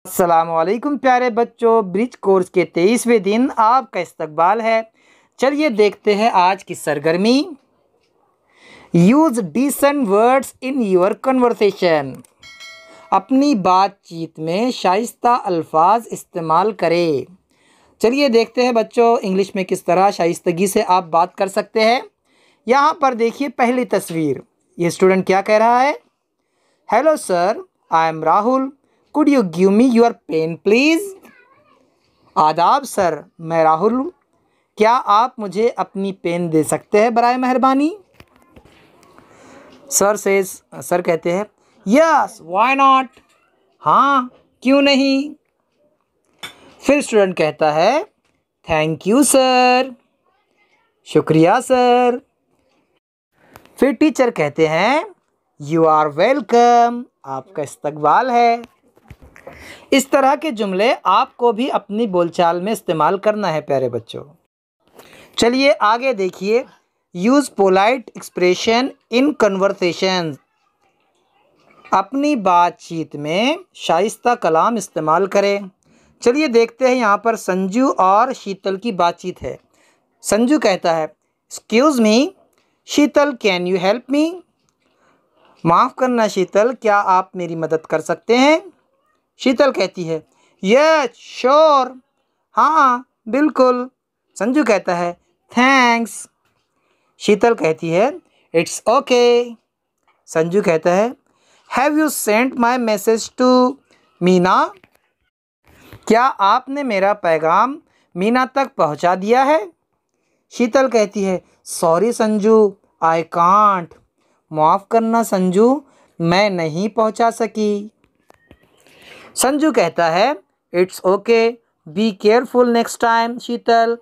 अस्सलामुअलैकुम प्यारे बच्चों, ब्रिज कोर्स के 23वें दिन आपका इस्तकबाल है। चलिए देखते हैं आज की सरगर्मी। Use decent words in your conversation. अपनी बातचीत में शाइस्ता अल्फाज इस्तेमाल करें। चलिए देखते हैं बच्चों इंग्लिश में किस तरह शाइस्तगी से आप बात कर सकते हैं। यहाँ पर देखिए पहली तस्वीर, ये स्टूडेंट क्या कह रहा है। Hello sir, I am Rahul, could you give me your pen please. आदाब सर, मैं राहुल हूँ, क्या आप मुझे अपनी पेन दे सकते हैं बराए मेहरबानी। सर कहते हैं यस व्हाई नॉट, हाँ क्यों नहीं। फिर स्टूडेंट कहता है थैंक यू सर, शुक्रिया सर। फिर टीचर कहते हैं यू आर वेलकम, आपका इस्तकबाल है। इस तरह के जुमले आपको भी अपनी बोलचाल में इस्तेमाल करना है प्यारे बच्चों। चलिए आगे देखिए, use polite expression in conversation. अपनी बातचीत में शाइस्ता कलाम इस्तेमाल करें। चलिए देखते हैं, यहाँ पर संजू और शीतल की बातचीत है। संजू कहता है excuse me Sheetal, can you help me. माफ़ करना शीतल, क्या आप मेरी मदद कर सकते हैं। शीतल कहती है यस श्योर, हाँ बिल्कुल। संजू कहता है थैंक्स। शीतल कहती है इट्स ओके। संजू कहता है have you sent my message to Meena. क्या आपने मेरा पैगाम मीना तक पहुंचा दिया है। शीतल कहती है सॉरी संजू, आई कांट। माफ़ करना संजू, मैं नहीं पहुंचा सकी। संजू कहता है it's okay, be careful next time. Sheetal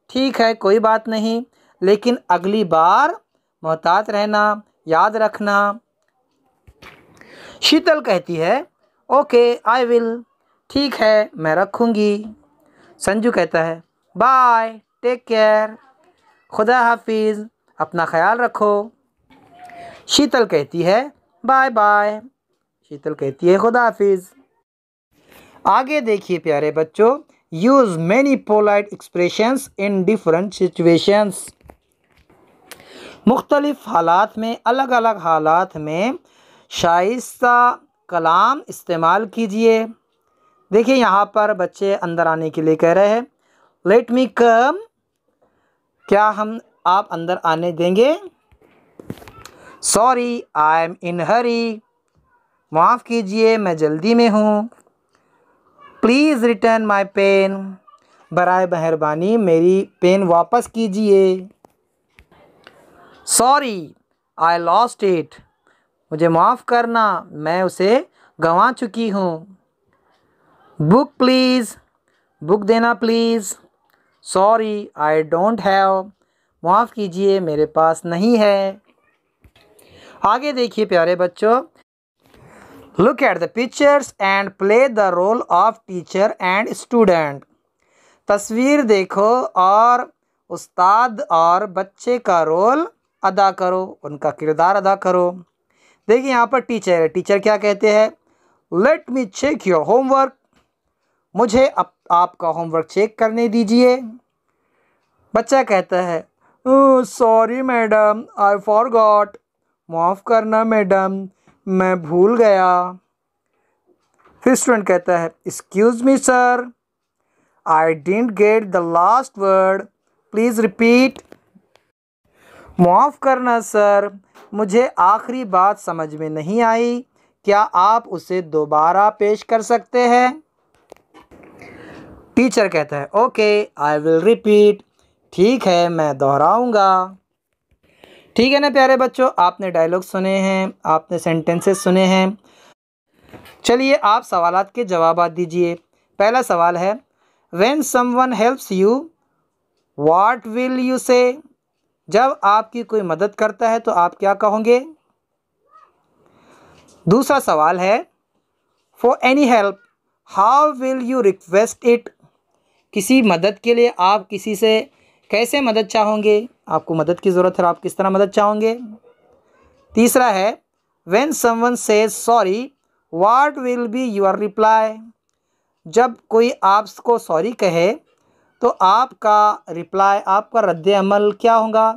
ठीक है कोई बात नहीं, लेकिन अगली बार मोहतात रहना, याद रखना। शीतल कहती है ओके आई विल, ठीक है मैं रखूँगी। संजू कहता है बाय टेक केयर, खुदा हाफिज़, अपना ख्याल रखो। शीतल कहती है बाय बाय। शीतल कहती है खुदा हाफिज़। आगे देखिए प्यारे बच्चों, use many polite expressions in different situations. मुख्तलिफ हालात में, अलग अलग हालात में शाइस्ता कलाम इस्तेमाल कीजिए। देखिए यहाँ पर बच्चे अंदर आने के लिए कह रहे हैं लेट मी कम, क्या आप अंदर आने देंगे। सॉरी आई एम इन हरी, माफ़ कीजिए मैं जल्दी में हूँ। प्लीज़ रिटर्न माई पेन, बराए मेहरबानी मेरी पेन वापस कीजिए। सॉरी आई लॉस्ट इट, मुझे माफ़ करना मैं उसे गंवा चुकी हूँ। बुक प्लीज़, बुक देना please. Sorry I don't have, माफ़ कीजिए मेरे पास नहीं है। आगे देखिए प्यारे बच्चों, look at the pictures and play the role of teacher and student. तस्वीर देखो और उस्ताद और बच्चे का रोल अदा करो, उनका किरदार अदा करो। देखिए यहाँ पर टीचर है, टीचर क्या कहते हैं let me check your homework, मुझे आपका होमवर्क चेक करने दीजिए। बच्चा कहता है सॉरी मैडम आई फॉरगॉट, माफ़ करना मैडम मैं भूल गया। फिर स्टूडेंट कहता है excuse me sir, I didn't get the last word, please repeat. माफ़ करना सर, मुझे आखिरी बात समझ में नहीं आई, क्या आप उसे दोबारा पेश कर सकते हैं। टीचर कहता है ओके आई विल रिपीट, ठीक है मैं दोहराऊँगा। ठीक है ना प्यारे बच्चों, आपने डायलॉग सुने हैं, आपने सेंटेंसेस सुने हैं। चलिए आप सवालात के जवाब दीजिए। पहला सवाल है when someone helps you what will you say. जब आपकी कोई मदद करता है तो आप क्या कहोगे। दूसरा सवाल है for any help how will you request it. किसी मदद के लिए आप किसी से कैसे मदद चाहोगे, आपको मदद की ज़रूरत है, आप किस तरह मदद चाहोगे। तीसरा है when someone says sorry what will be your reply. जब कोई आपको सॉरी कहे तो आपका रिप्लाई, आपका रद्द अमल क्या होगा?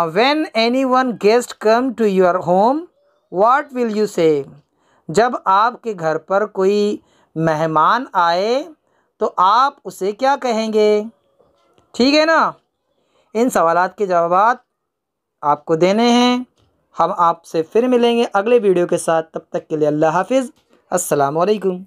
When any one guest come to your home what will you say? जब आपके घर पर कोई मेहमान आए तो आप उसे क्या कहेंगे? ठीक है ना? इन सवालात के जवाब आपको देने हैं। हम आपसे फिर मिलेंगे अगले वीडियो के साथ। तब तक के लिए अल्लाह हाफिज़। अस्सलामु अलैकुम।